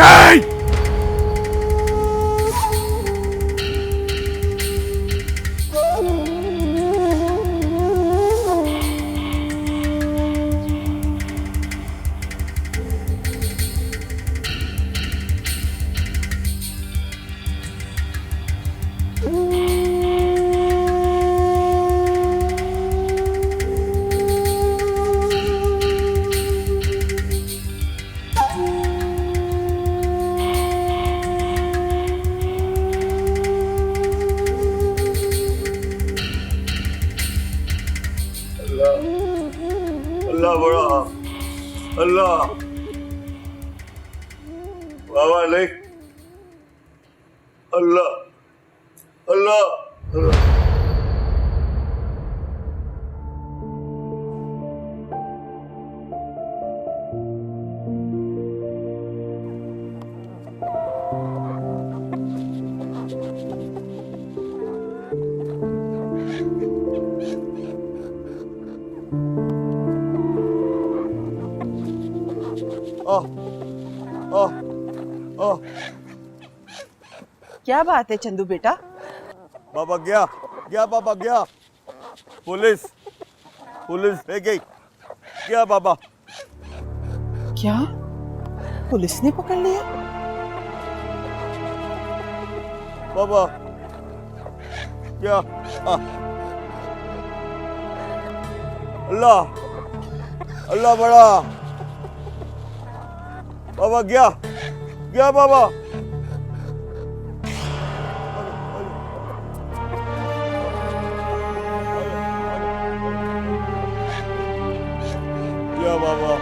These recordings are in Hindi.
नहीं। अल्लाह बड़ा, अल्लाह बाबा नहीं, अल्लाह अल्लाह अल्लाह। क्या बात है चंदू बेटा? बाबा गया गया, बाबा गया, पुलिस पुलिस ले गई, गया बाबा। क्या पुलिस ने पकड़ लिया? बाबा क्या? अल्लाह अल्लाह बड़ा, बाबा गया गया बाबा। गया बाबा।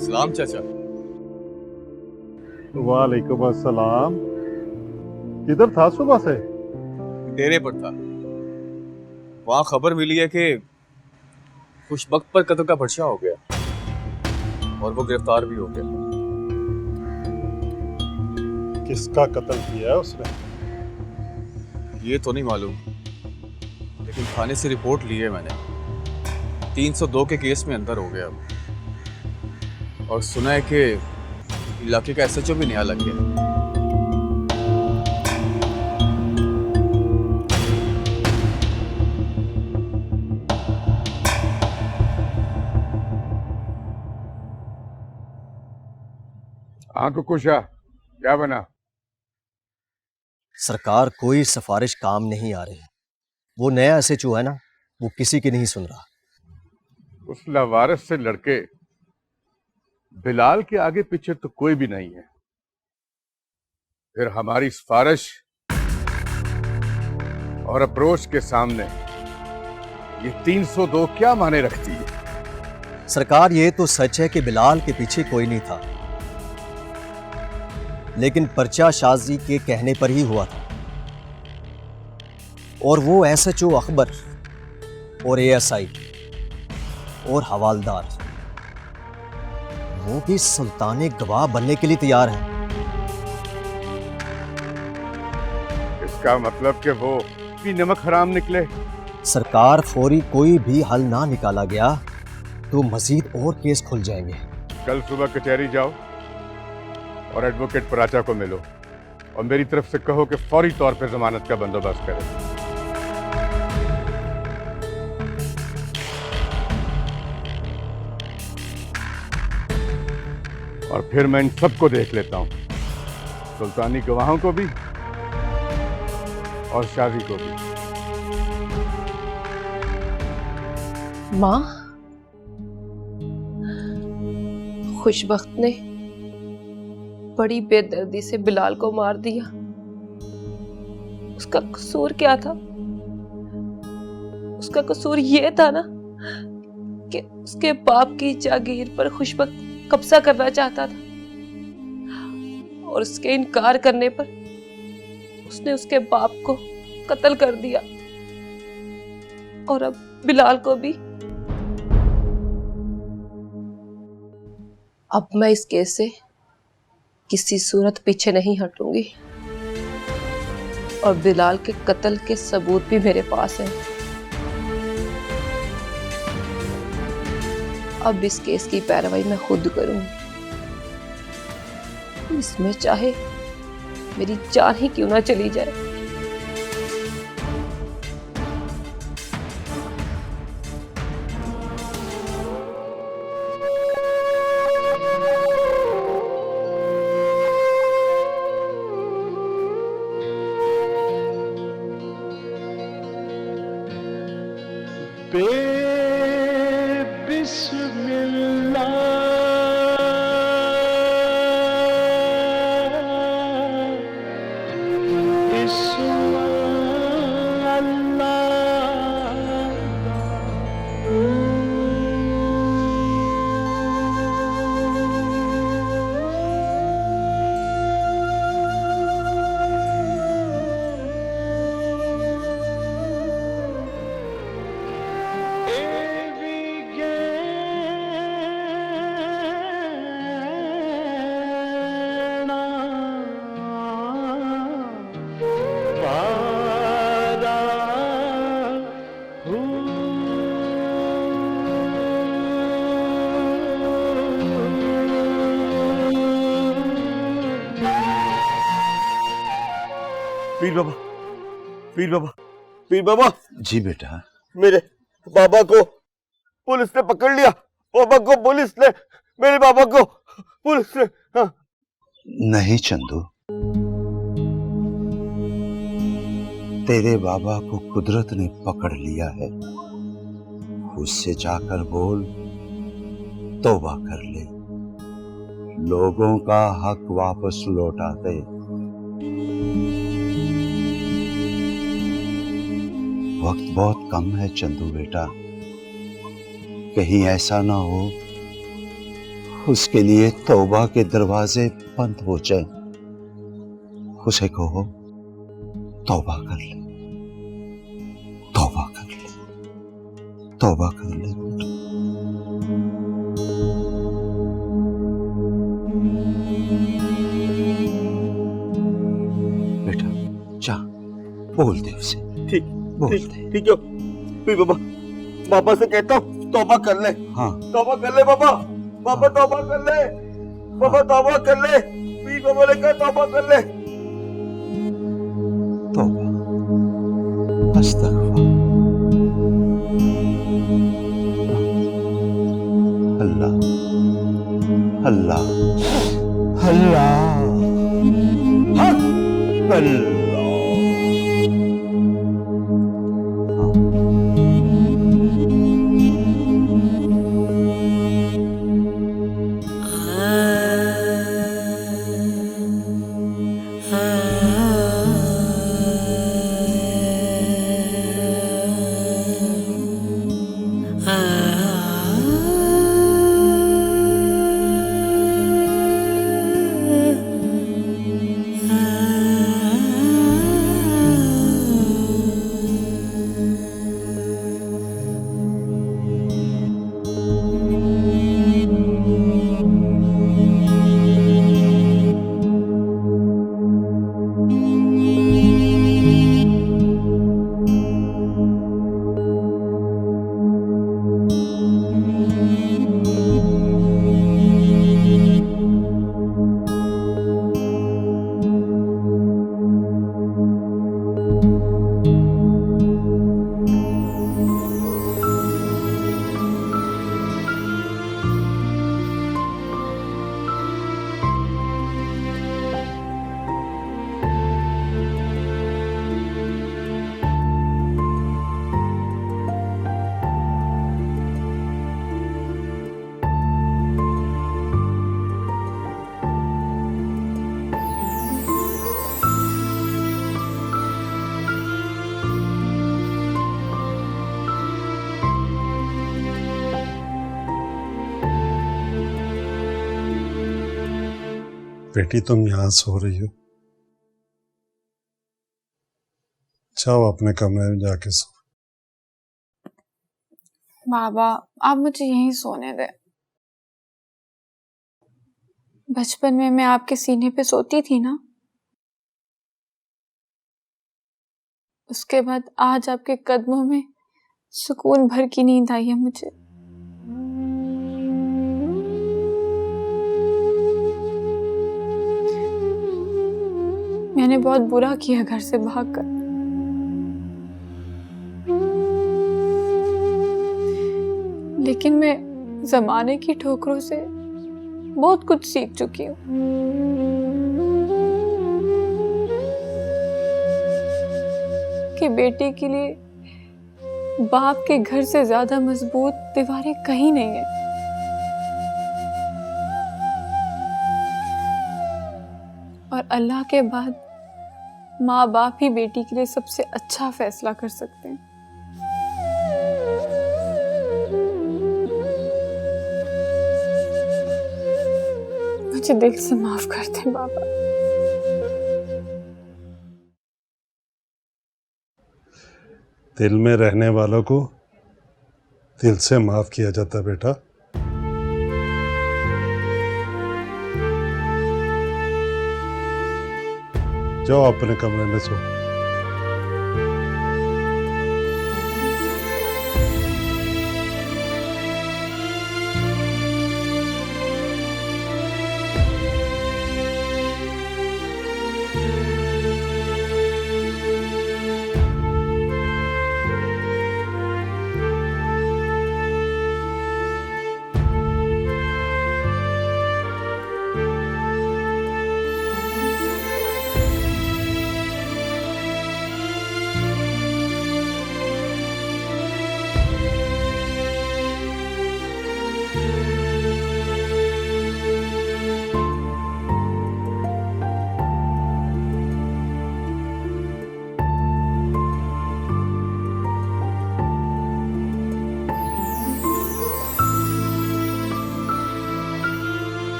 सलाम चाचा। वालेकुम अस्सलाम। किधर था सुबह से? डेरे पर था। वहां खबर मिली है कि कुछ वक्त पर कत्ल का पर्चा हो गया और वो गिरफ्तार भी हो गया। किसका कत्ल किया है उसने? ये तो नहीं मालूम, लेकिन थाने से रिपोर्ट ली है मैंने। 302 के केस में अंदर हो गया अब। और सुना है कि इलाके का एसएचओ भी नया लग गया। हाँ तो कुशा, क्या बना? सरकार कोई सिफारिश काम नहीं आ रही। वो नया एसएचओ है ना, वो किसी की नहीं सुन रहा। उस लावारिस से लड़के बिलाल के आगे पीछे तो कोई भी नहीं है। फिर हमारी सिफारिश और अप्रोच के सामने ये 302 क्या माने रखती है? सरकार, ये तो सच है कि बिलाल के पीछे कोई नहीं था, लेकिन पर्चा शाजी के कहने पर ही हुआ था। और वो एसएचओ अकबर और एएसआई और हवालदार, वो भी सुल्ताने गवाह बनने के लिए तैयार हैं। इसका मतलब कि वो भी नमक हराम निकले। सरकार, फौरी कोई भी हल ना निकाला गया तो मजीद और केस खुल जाएंगे। कल सुबह कचहरी जाओ और एडवोकेट पराचा को मिलो और मेरी तरफ से कहो कि फौरी तौर पर जमानत का बंदोबस्त करें। और फिर मैं इन सबको देख लेता हूं, सुल्तानी गवाहों को भी और शादी को भी। माँ, खुशबख्त ने बड़ी बेदर्दी से बिलाल को मार दिया। उसका कसूर क्या था? उसका कसूर ये था ना कि उसके बाप की जागीर पर खुशबख्त कब्जा करना चाहता था और उसके इनकार करने पर उसने उसके बाप को कत्ल कर दिया और अब बिलाल को भी। अब मैं इस केस से किसी सूरत पीछे नहीं हटूंगी और बिलाल के कत्ल के सबूत भी मेरे पास हैं। अब इस केस की पैरवी मैं खुद करूंगी, इसमें चाहे मेरी जान ही क्यों ना चली जाए। पीर बाबा, पीर बाबा, पीर बाबा, जी बेटा। मेरे बाबा को पुलिस ने पकड़ लिया। बाबा को पुलिस ने, मेरे बाबा को पुलिस ने। हाँ। नहीं चंदू, तेरे बाबा को कुदरत ने पकड़ लिया है। उससे जाकर बोल, तौबा कर ले, लोगों का हक वापस लौटा दे। वक्त बहुत कम है चंदू बेटा, कहीं ऐसा ना हो उसके लिए तौबा के दरवाजे बंद हो जाए। उसे कहो तौबा कर ले, तौबा कर ले, तौबा कर ले बेटा। जा बोल दे उसे। ठीक, बोल ठीक, दे। ठीक है पीर बाबा, बाबा से कहता हूँ तौबा कर ले। हाँ तौबा कर ले बाबा, बाबा तौबा कर ले, बाबा तौबा कर ले, पीर बाबा ने कहा तौबा कर ले। तौबा, अस्तगफुर। अल्लाह अल्लाह अल्लाह अल्लाह। बेटी तुम यहां सो रही हो, जाओ अपने कमरे में जाके सो। बाबा आप मुझे यहीं सोने दे। बचपन में मैं आपके सीने पे सोती थी ना, उसके बाद आज आपके कदमों में सुकून भर की नींद आई है मुझे। मैंने बहुत बुरा किया घर से भागकर, लेकिन मैं जमाने की ठोकरों से बहुत कुछ सीख चुकी हूँ। कि बेटे के लिए बाप के घर से ज्यादा मजबूत दीवारें कहीं नहीं है। और अल्लाह के बाद माँ बाप ही बेटी के लिए सबसे अच्छा फैसला कर सकते हैं। मुझे दिल से माफ कर दें बाबा। दिल में रहने वालों को दिल से माफ किया जाता बेटा। जाओ अपने कमरे में सो।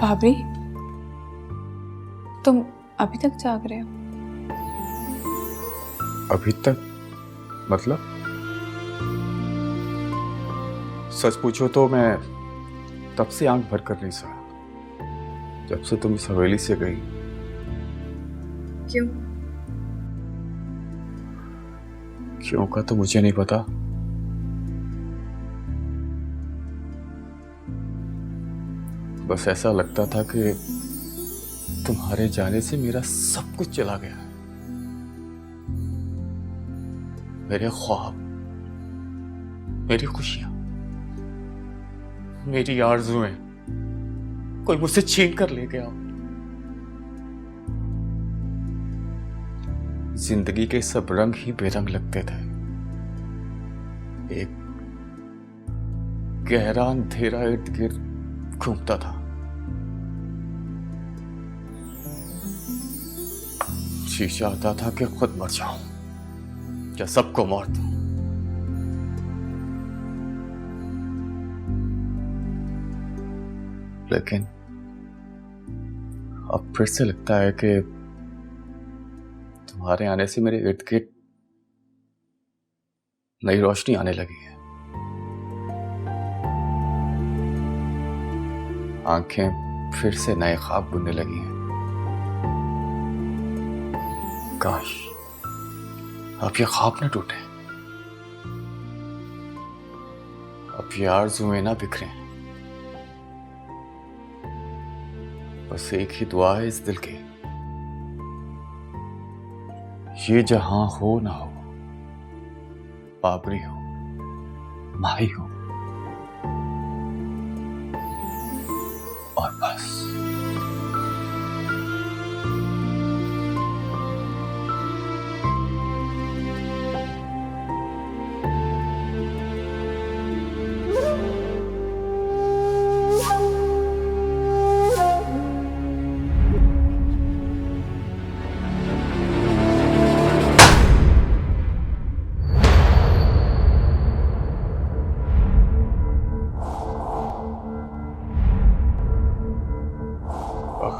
भाभी, तुम अभी तक जाग रहे हो? अभी तक मतलब? सच पूछो तो मैं तब से आंख भर कर नहीं सोया जब से तुम इस हवेली से गई। क्यों? क्यों का तो मुझे नहीं पता। बस ऐसा लगता था कि तुम्हारे जाने से मेरा सब कुछ चला गया। मेरे ख्वाब, मेरी खुशियां, मेरी आरज़ुएं कोई मुझसे छीन कर ले गया। जिंदगी के सब रंग ही बेरंग लगते थे। एक गहरा अंधेरा इर्द गिर्द घूमता था। जी चाहता था कि खुद मर जाऊं या सबको मार दूं। लेकिन अब फिर से लगता है कि तुम्हारे आने से मेरे इर्द गिर्द नई रोशनी आने लगी है। आंखें फिर से नए ख्वाब बुनने लगी हैं। काश अब ये ख्वाब न टूटे, अब ये आरज़ुएं ना बिखरे। बस एक ही दुआ है इस दिल की, ये जहां हो ना हो, बाबरी हो, माही हो, और बस।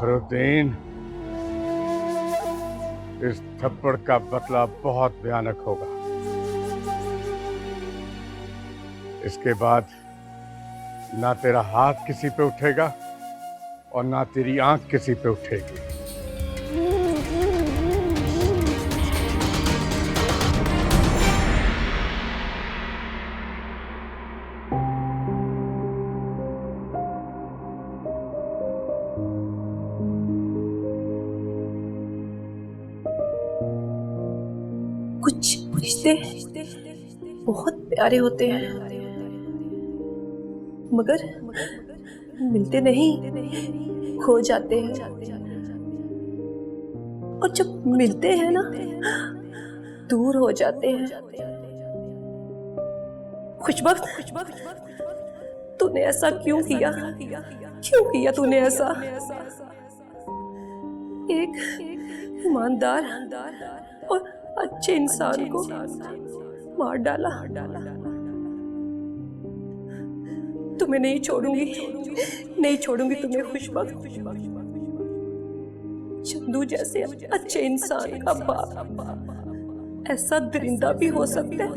फखरुद्दीन, इस थप्पड़ का बदला बहुत भयानक होगा। इसके बाद ना तेरा हाथ किसी पे उठेगा और ना तेरी आंख किसी पे उठेगी। कुछ रिश्ते बहुत प्यारे होते हैं, मगर मिलते नहीं, खो जाते हैं। और जब मिलते हैं ना, दूर हो जाते हैं। खुशबख्त, तूने ऐसा क्यों किया? क्यों किया तूने ऐसा? एक ईमानदार और अच्छे इंसान को मार डाला। तुम्हें नहीं छोड़ूंगी, नहीं छोड़ूंगी तुम्हें खुशबख्त। चंदू जैसे अच्छे इंसान का बाप ऐसा दरिंदा भी हो सकता है,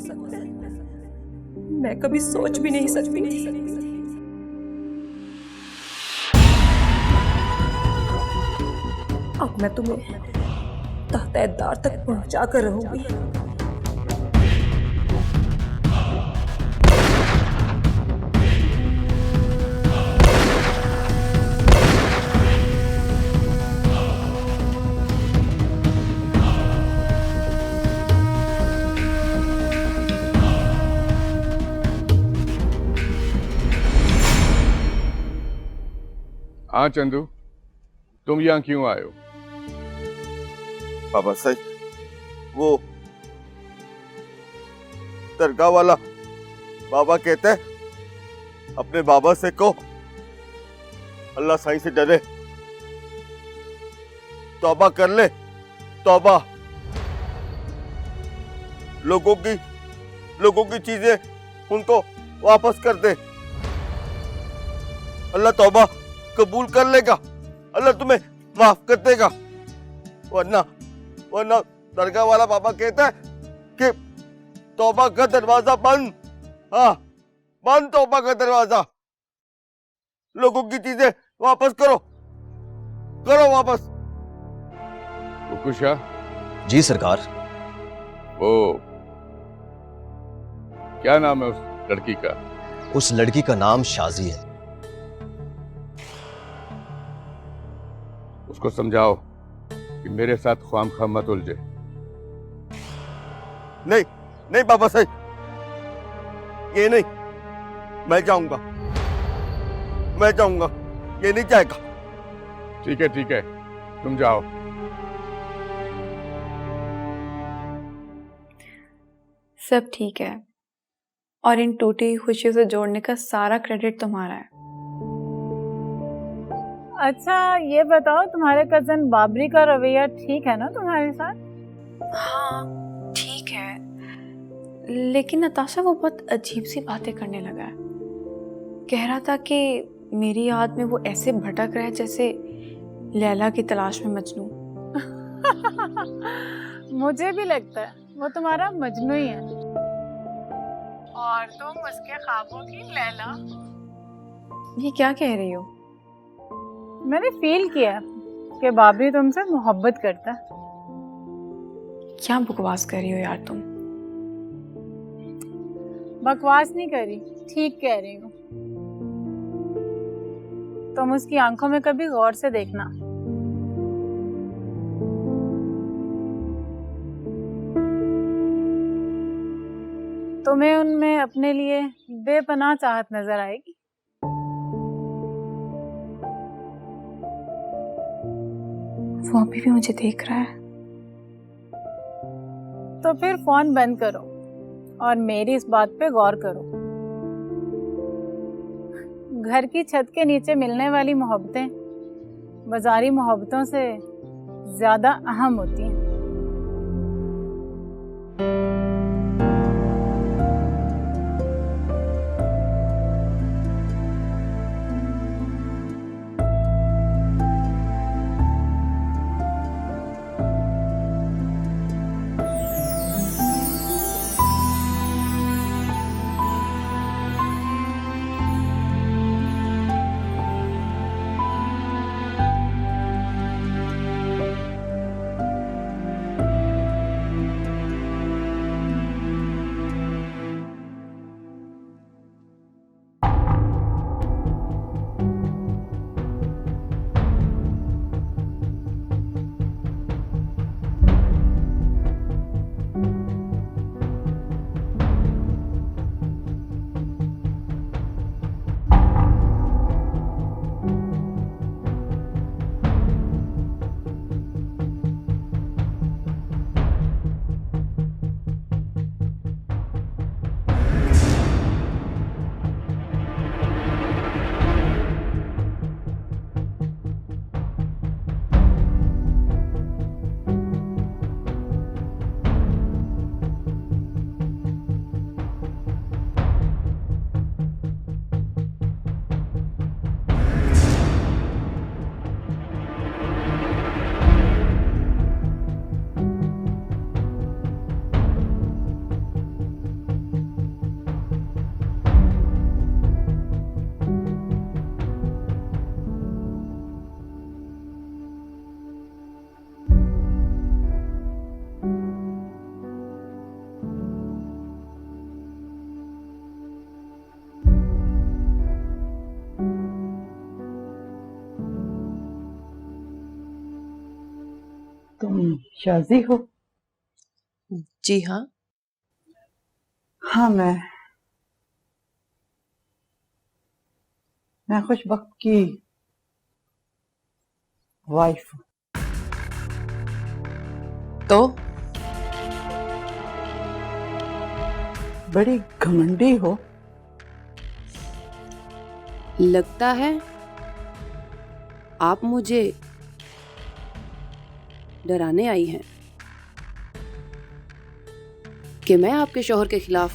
मैं कभी सोच भी नहीं सकती थी। अब मैं तुम्हें तहत-ए-दार तक पहुंचा कर रहूंगी। हाँ चंदू, तुम यहाँ क्यों आए हो? बाबा साहब, वो दरगाह वाला बाबा कहते हैं अपने बाबा से कहो अल्लाह साईं से डरे, तौबा कर ले, तौबा। लोगों की चीजें उनको वापस कर दे, अल्लाह तौबा कबूल कर लेगा, अल्लाह तुम्हें माफ कर देगा। वरना दरगाह वाला बाबा कहता है कि तौबा का दरवाजा बंद, हाँ बंद तौबा का दरवाजा। लोगों की चीजें वापस करो वापस। कुशा? जी सरकार। वो क्या नाम है उस लड़की का? उस लड़की का नाम शाजी है। उसको समझाओ कि मेरे साथ ख्वामखा मत उलझे। नहीं बाबा साहब, ये नहीं, मैं जाऊंगा, ये नहीं जाएगा। ठीक है, तुम जाओ। सब ठीक है, और इन टूटी हुई खुशियों से जोड़ने का सारा क्रेडिट तुम्हारा है। अच्छा ये बताओ, तुम्हारे कजन बाबरी का रवैया ठीक है ना तुम्हारे साथ? हाँ ठीक है, लेकिन नताशा वो बहुत अजीब सी बातें करने लगा है। कह रहा था कि मेरी याद में वो ऐसे भटक रहा है जैसे लैला की तलाश में मजनू। मुझे भी लगता है वो तुम्हारा मजनू ही है, और तुम उसके ख्वाबों की लैला। ये क्या कह रही हो? मैंने फील किया कि बाबरी तुमसे मोहब्बत करता है। क्या बकवास कर रही हो यार तुम? बकवास नहीं कर रही, ठीक कह रही हूँ। तुम उसकी आंखों में कभी गौर से देखना। तुम्हें उनमें अपने लिए बेपनाह चाहत नजर आएगी। वो अभी भी मुझे देख रहा है। तो फिर फोन बंद करो और मेरी इस बात पे गौर करो। घर की छत के नीचे मिलने वाली मोहब्बतें बाजारी मोहब्बतों से ज्यादा अहम होती हैं। शाजी हो? जी हाँ। हाँ, मैं खुशबख्त की वाइफ हूँ। तो बड़ी घमंडी हो। लगता है आप मुझे डराने आई हैं कि मैं आपके शौहर के खिलाफ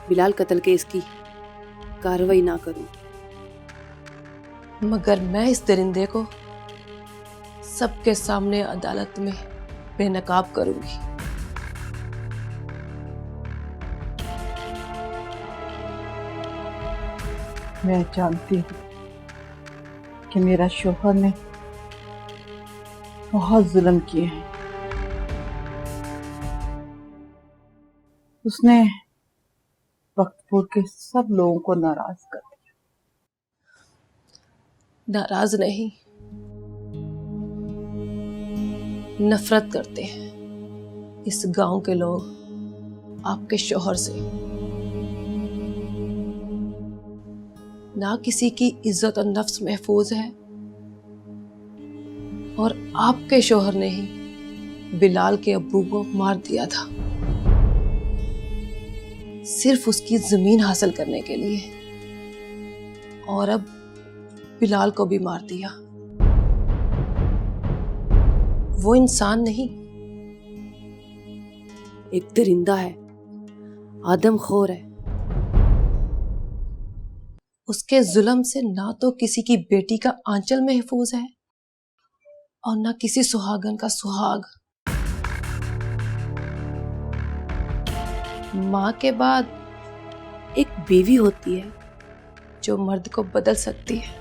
बिलाल कत्ल केस की कार्रवाई ना करूं। मगर मैं इस दरिंदे को सबके सामने अदालत में बेनकाब करूंगी। मैं जानती हूँ कि मेरा शौहर ने बहुत जुल्म किए हैं। उसने बख्तपुर के सब लोगों को नाराज कर दिया। नाराज नहीं, नफरत करते हैं इस गांव के लोग आपके शौहर से। ना किसी की इज्जत और नफ्स महफूज है, और आपके शौहर ने ही बिलाल के अब्बू को मार दिया था, सिर्फ उसकी जमीन हासिल करने के लिए, और अब बिलाल को भी मार दिया। वो इंसान नहीं, एक दरिंदा है, आदमखोर है। उसके जुल्म से ना तो किसी की बेटी का आंचल महफूज है और ना किसी सुहागन का सुहाग। मां के बाद एक बीवी होती है जो मर्द को बदल सकती है।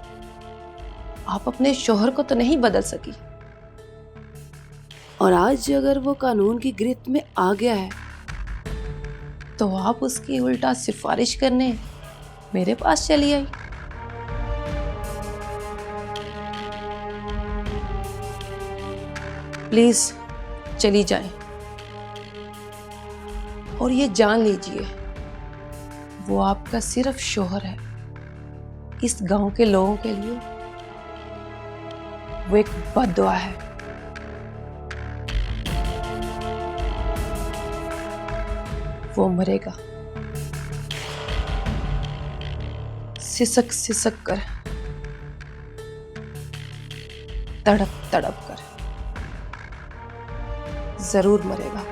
आप अपने शौहर को तो नहीं बदल सकी, और आज अगर वो कानून की गिरफ्त में आ गया है तो आप उसकी उल्टा सिफारिश करने मेरे पास चली आई। प्लीज चली जाएं, और ये जान लीजिए वो आपका सिर्फ शौहर है। इस गांव के लोगों के लिए वो एक बद्दुआ है। वो मरेगा सिसक सिसक कर, तड़प तड़प कर, जरूर मरेगा।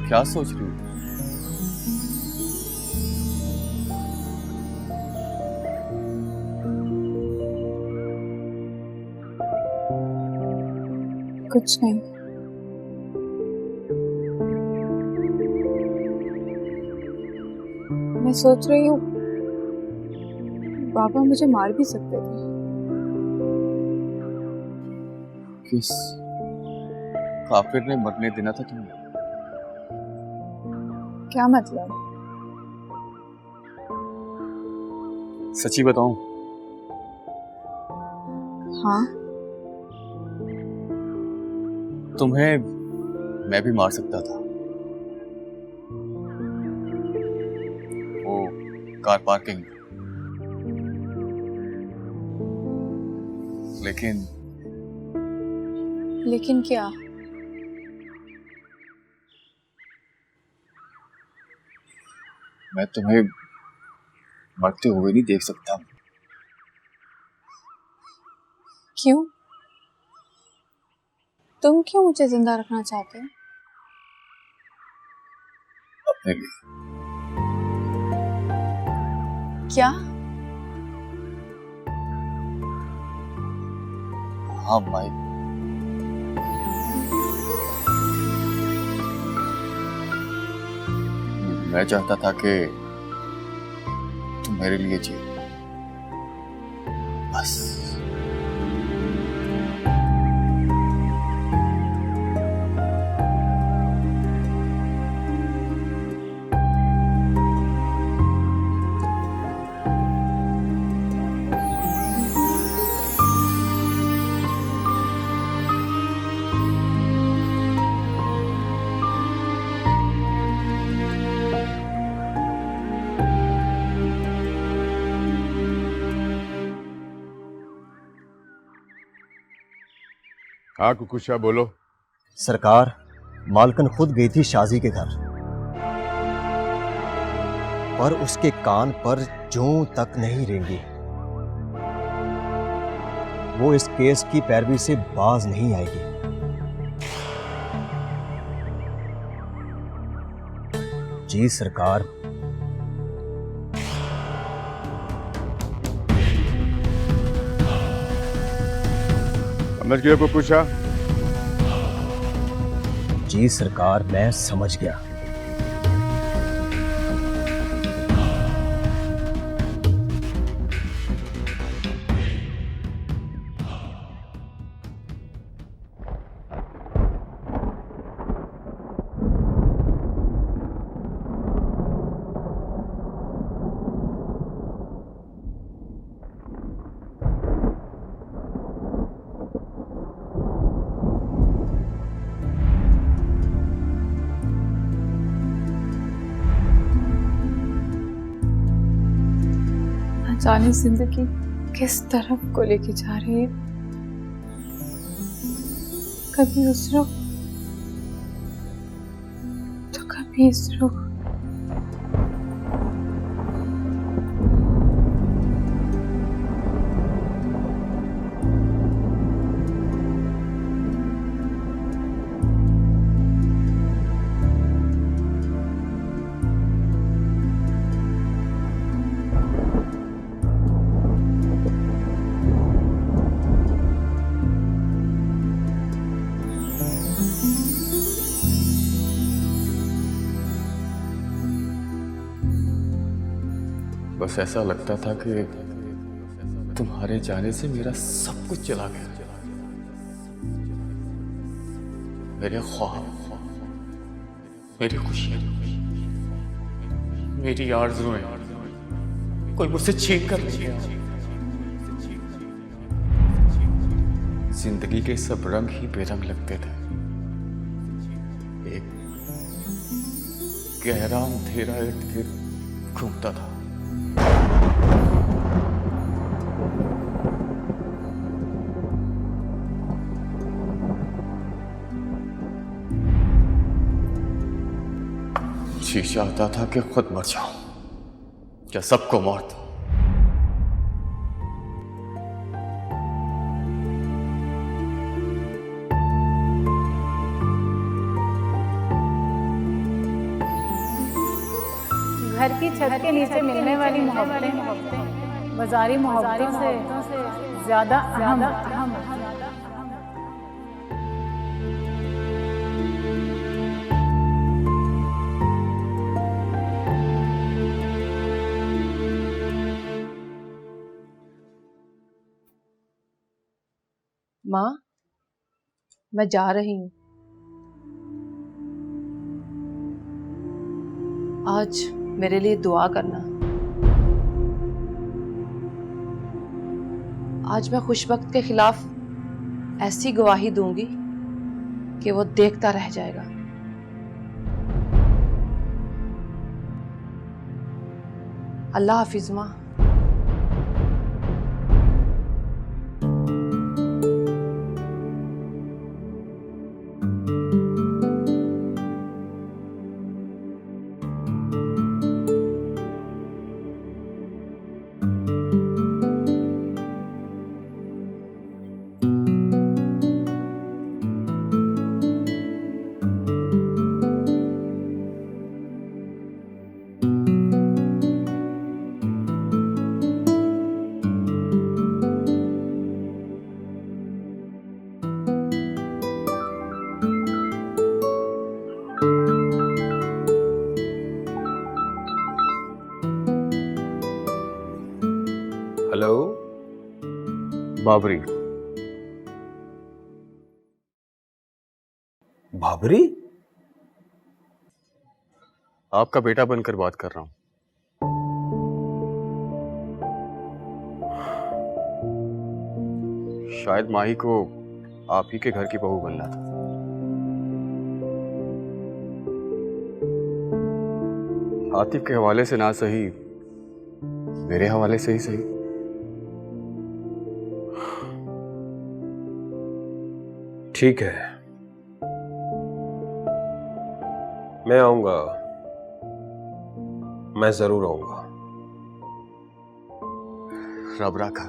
क्या सोच रही हो? कुछ नहीं। मैं सोच रही हूँ बाबा मुझे मार भी सकते थे। किस काफिर ने मरने देना था तुम्हें? क्या मतलब? सच्ची बताऊं? हाँ। तुम्हें मैं भी मार सकता था। वो कार पार्किंग, लेकिन क्या? मैं तुम्हें मरते हुए नहीं देख सकता। क्यों? तुम क्यों मुझे जिंदा रखना चाहते हो? अपने लिए। क्या? हाँ माई, मैं चाहता था कि तुम मेरे लिए जियो, बस। हाँ कुकुशा, बोलो। सरकार, मालकन खुद गई थी शाजी के घर, पर उसके कान पर जूं तक नहीं रेंगी। वो इस केस की पैरवी से बाज नहीं आएगी। जी सरकार। समझ गए कुकुशा? जी सरकार, मैं समझ गया। जाने जिंदगी किस तरफ को लेके जा रही है। कभी उस रुख तो कभी इस रुख। बस ऐसा लगता था कि तुम्हारे जाने से मेरा सब कुछ चला गया। मेरे ख्वाब, मेरी खुशियां, मेरी आरज़ुएं कोई मुझसे छीन कर ले गया। जिंदगी के सब रंग ही बेरंग लगते थे। एक गहरा अंधेरा इर्द गिर्द घूमता था। जी चाहता था कि खुद मर जाऊं या सबको मार दूं। घर की छत के नीचे मिलने वाली मोहब्बतें बाजारी मोहब्बतों से ज्यादा अहम होती हैं। माँ, मैं जा रही हूँ। आज मेरे लिए दुआ करना। आज मैं खुशबख्त के खिलाफ ऐसी गवाही दूंगी कि वो देखता रह जाएगा। अल्लाह हाफिज माँ। हेलो बाबरी। बाबरी? आपका बेटा बनकर बात कर रहा हूं। शायद माही को आप ही के घर की बहू बनना था। आतिफ के हवाले से ना सही, मेरे हवाले से ही सही। ठीक है, मैं आऊंगा, मैं जरूर आऊंगा। रब रखा।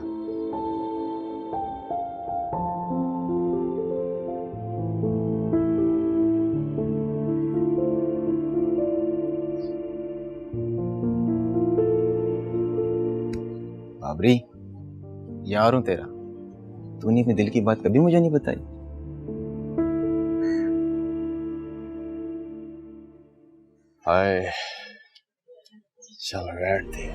बाबरी, यार हूं तेरा, तूने अपने दिल की बात कभी मुझे नहीं बताई। हाय, चल बैठ दे।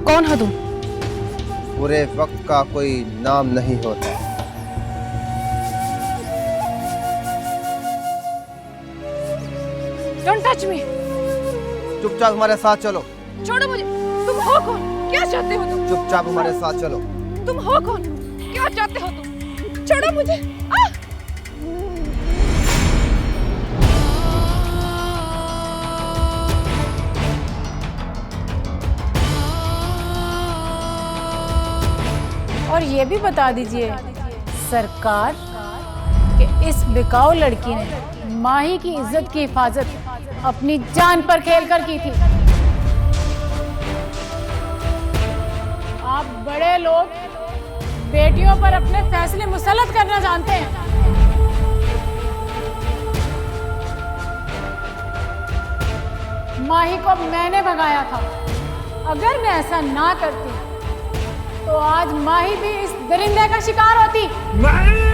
कौन हो तुम? पूरे वक्त का कोई नाम नहीं होता। Don't touch me. चुपचाप हमारे साथ चलो। छोड़ो मुझे। तुम हो कौन? क्या चाहते हो तुम? चुपचाप हमारे साथ चलो। तुम हो कौन? क्या चाहते हो तुम? छोड़ो मुझे। और ये भी बता दीजिए सरकार कि इस बिकाऊ लड़की ने माही की इज्जत की हिफाजत अपनी जान पर खेलकर की थी। आप बड़े लोग बेटियों पर अपने फैसले मुसल्लत करना जानते हैं। माही को मैंने भगाया था। अगर मैं ऐसा ना करती तो आज माही भी इस दरिंदे का शिकार होती। नहीं!